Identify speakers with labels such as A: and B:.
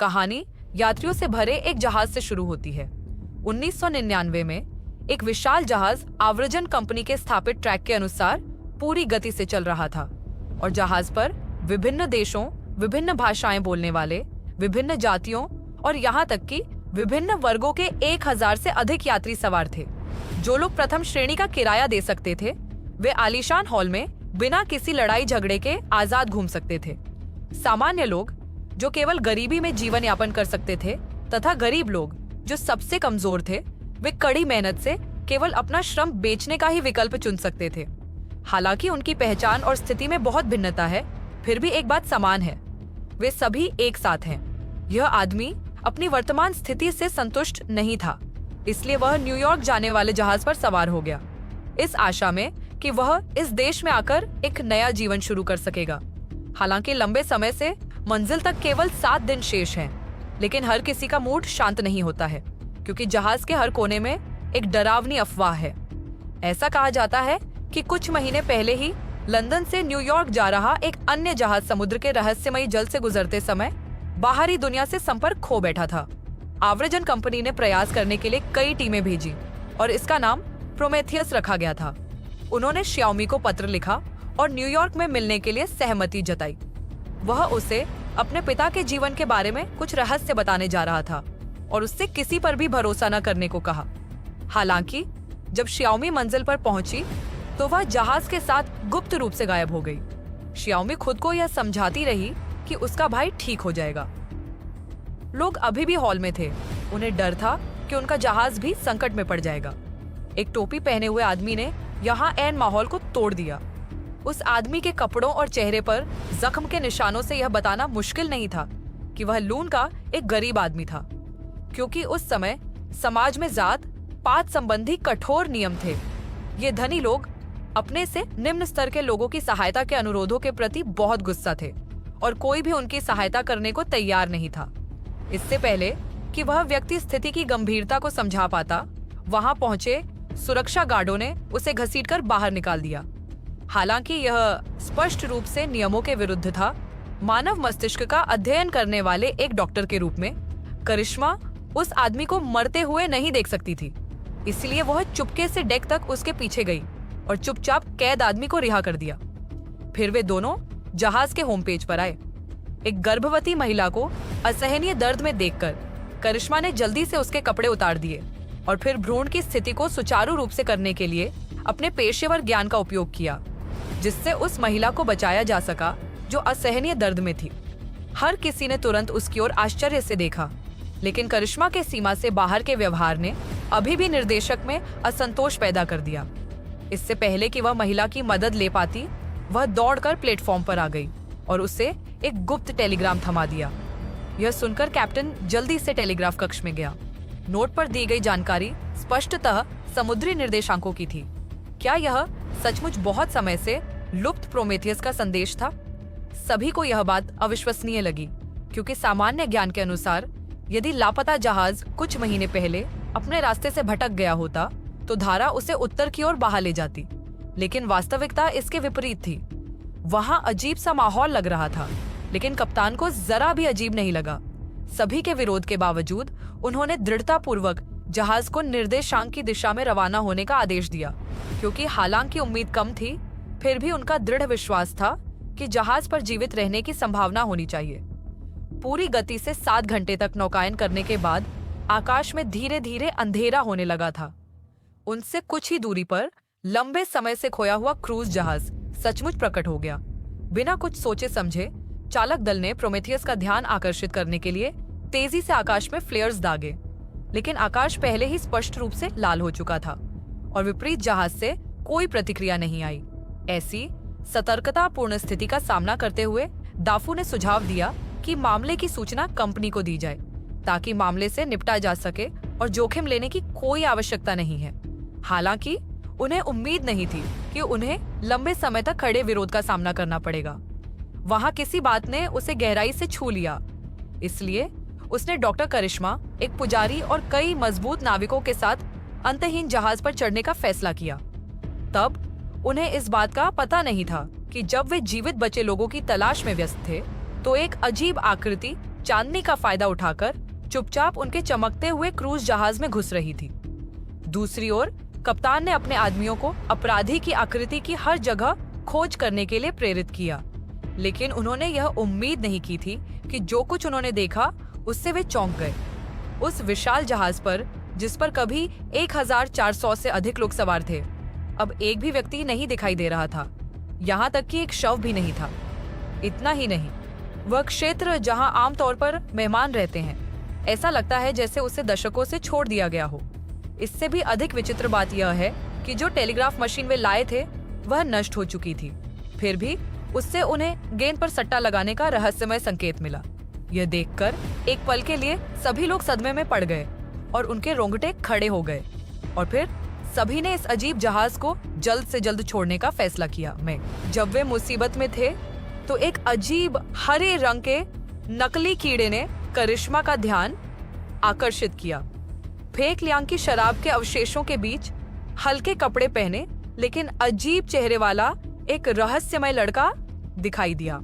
A: कहानी यात्रियों से भरे एक जहाज से शुरू होती है। 1999 में एक विशाल जहाज आव्रजन कंपनी के स्थापित ट्रैक के अनुसार पूरी गति से चल रहा था और जहाज पर विभिन्न देशों, विभिन्न भाषाएं बोलने वाले, विभिन्न जातियों और यहाँ तक कि विभिन्न वर्गों के 1000 से अधिक यात्री सवार थे। जो लोग प्रथम श्रेणी का किराया दे सकते थे, वे आलीशान हॉल में बिना किसी लड़ाई झगड़े के आजाद घूम सकते थे। सामान्य लोग जो केवल गरीबी में जीवन यापन कर सकते थे तथा गरीब लोग जो सबसे कमजोर थे, वे कड़ी मेहनत से केवल अपना श्रम बेचने का ही विकल्प चुन सकते थे। हालांकि उनकी पहचान और स्थिति में बहुत भिन्नता है, फिर भी एक बात समान है, वे सभी एक साथ हैं। यह आदमी अपनी वर्तमान स्थिति से संतुष्ट नहीं था, इसलिए वह न्यूयॉर्क जाने वाले जहाज पर सवार हो गया, इस आशा में कि वह इस देश में आकर एक नया जीवन शुरू कर सकेगा। हालांकि लंबे समय से मंजिल तक केवल 7 दिन शेष हैं, लेकिन हर किसी का मूड शांत नहीं होता है, क्योंकि जहाज के हर कोने में एक डरावनी अफवाह है। ऐसा कहा जाता है कि कुछ महीने पहले ही लंदन से न्यूयॉर्क जा रहा एक अन्य जहाज समुद्र के रहस्यमयी जल से गुजरते समय बाहरी दुनिया से संपर्क खो बैठा था। आव्रजन कंपनी ने प्रयास करने के लिए कई टीमें भेजी और इसका नाम प्रोमेथियस रखा गया था। उन्होंने श्याओमी को पत्र लिखा और न्यूयॉर्क में मिलने के लिए सहमति जताई। वह उसे अपने पिता के जीवन के बारे में कुछ रहस्य बताने जा रहा था और उससे किसी पर भी भरोसा न करने को कहा। हालांकि जब श्याओमी मंजिल पर पहुंची तो वह जहाज के साथ गुप्त रूप से गायब हो गई। श्याओमी खुद को यह समझाती रही कि उसका भाई ठीक हो जाएगा। लोग अभी भी हॉल में थे, उन्हें डर था कि उनका जहाज भी संकट में पड़ जाएगा। एक टोपी पहने हुए आदमी ने यहाँ ऐन माहौल को तोड़ दिया। उस आदमी के कपड़ों और चेहरे पर जख्म के निशानों से यह बताना मुश्किल नहीं था कि वह लून का एक गरीब आदमी था, क्योंकि उस समय समाज में जात पात संबंधी कठोर नियम थे। ये धनी लोग अपने से निम्न स्तर के लोगों की सहायता के अनुरोधों के प्रति बहुत गुस्सा थे और कोई भी उनकी सहायता करने को तैयार नहीं था। इससे पहले कि वह व्यक्ति स्थिति की गंभीरता को समझा पाता, वहां पहुंचे सुरक्षा गार्डों ने उसे घसीटकर बाहर निकाल दिया। हालांकि यह स्पष्ट रूप से नियमों के विरुद्ध था। मानव मस्तिष्क का अध्ययन करने वाले एक डॉक्टर के रूप में करिश्मा उस आदमी को मरते हुए नहीं देख सकती थी, इसलिए वह चुपके से डेक तक उसके पीछे गई और चुपचाप कैद आदमी को रिहा कर दिया। फिर वे दोनों जहाज के होम पेज पर आए। एक गर्भवती महिला को असहनीय दर्द में देखकर करिश्मा ने जल्दी से उसके कपड़े उतार दिए और फिर भ्रूण की स्थिति को सुचारू रूप से करने के लिए अपने पेशेवर ज्ञान का उपयोग किया, जिससे उस महिला को बचाया जा सका जो असहनीय दर्द में थी। हर किसी ने तुरंत उसकी ओर आश्चर्य से देखा, लेकिन करिश्मा के सीमा से बाहर के व्यवहार ने अभी भी निर्देशक में असंतोष पैदा कर दिया। इससे पहले कि वह महिला की मदद ले पाती, वह दौड़कर प्लेटफॉर्म पर आ गई और उसे एक गुप्त टेलीग्राम थमा दिया। यह सुनकर कैप्टन जल्दी से टेलीग्राफ कक्ष में गया। नोट पर दी गई जानकारी स्पष्टतः समुद्री निर्देशांकों की थी। क्या यह सचमुच बहुत समय से लुप्त प्रोमेथियस का संदेश था? सभी को यह बात अविश्वसनीय लगी, क्योंकि सामान्य ज्ञान के अनुसार यदि लापता जहाज कुछ महीने पहले अपने रास्ते से भटक गया होता तो धारा उसे उत्तर की ओर बहा ले जाती, लेकिन वास्तविकता इसके विपरीत थी। वहां अजीब सा माहौल लग रहा था, लेकिन कप्तान को जरा भी अजीब नहीं लगा। सभी के विरोध के बावजूद उन्होंने दृढ़तापूर्वक जहाज को निर्देशांक की दिशा में रवाना होने का आदेश दिया, क्योंकि हालांकि उम्मीद कम थी, फिर भी उनका दृढ़ विश्वास था कि जहाज पर जीवित रहने की संभावना होनी चाहिए। पूरी गति से 7 घंटे तक नौकायन करने के बाद आकाश में धीरे धीरे अंधेरा होने लगा था। उनसे कुछ ही दूरी पर लंबे समय से खोया हुआ क्रूज जहाज सचमुच प्रकट हो गया। बिना कुछ सोचे समझे चालक दल ने प्रोमेथियस का ध्यान आकर्षित करने के लिए तेजी से आकाश में फ्लेयर्स दागे, लेकिन आकाश पहले ही स्पष्ट रूप से लाल हो चुका था और विपरीत जहाज से कोई प्रतिक्रिया नहीं आई। ऐसी सतर्कतापूर्ण स्थिति का सामना करते हुए दाफू ने सुझाव दिया कि मामले की सूचना कंपनी को दी जाए, ताकि मामले से निपटा जा सके और जोखिम लेने की कोई आवश्यकता नहीं है। हालांकि उन्हें उम्मीद नहीं थी कि उन्हें लंबे समय तक खड़े विरोध का सामना करना पड़ेगा। वहां किसी बात ने उसे गहराई से छू लिया, इसलिए उसने डॉक्टर करिश्मा, एक पुजारी और कई मजबूत नाविकों के साथ अंतहीन जहाज पर चढ़ने का फैसला किया। तब उन्हें इस बात का पता नहीं था कि जब वे जीवित बचे लोगों की तलाश में व्यस्त थे तो एक अजीब आकृति चांदनी का फायदा उठाकर चुपचाप उनके चमकते हुए क्रूज जहाज में घुस रही थी। दूसरी ओर कप्तान ने अपने आदमियों को अपराधी की आकृति की हर जगह खोज करने के लिए प्रेरित किया, लेकिन उन्होंने यह उम्मीद नहीं की थी कि जो कुछ उन्होंने देखा उससे वे चौंक गए। उस विशाल जहाज पर, जिस पर कभी 1400 से अधिक लोग सवार थे, अब एक भी व्यक्ति नहीं दिखाई दे रहा था। यहाँ तक कि एक शव भी नहीं था। इतना ही नहीं, वह क्षेत्र जहाँ आमतौर पर मेहमान रहते हैं, ऐसा लगता है जैसे उसे दशकों से छोड़ दिया गया हो। इससे भी अधिक विचित्र बात यह है कि जो टेलीग्राफ मशीन वे लाए थे वह नष्ट हो चुकी थी। फिर भी उससे उन्हें गेंद पर सट्टा लगाने का रहस्यमय संकेत मिला। यह देखकर एक पल के लिए सभी लोग सदमे में पड़ गए और उनके रोंगटे खड़े हो गए, और फिर सभी ने इस अजीब जहाज को जल्द से जल्द छोड़ने का फैसला किया। जब वे मुसीबत में थे तो एक अजीब हरे रंग के नकली कीड़े ने करिश्मा का ध्यान आकर्षित किया। फेक लियांग की शराब के अवशेषों के बीच हल्के कपड़े पहने लेकिन अजीब चेहरे वाला एक रहस्यमय लड़का दिखाई दिया।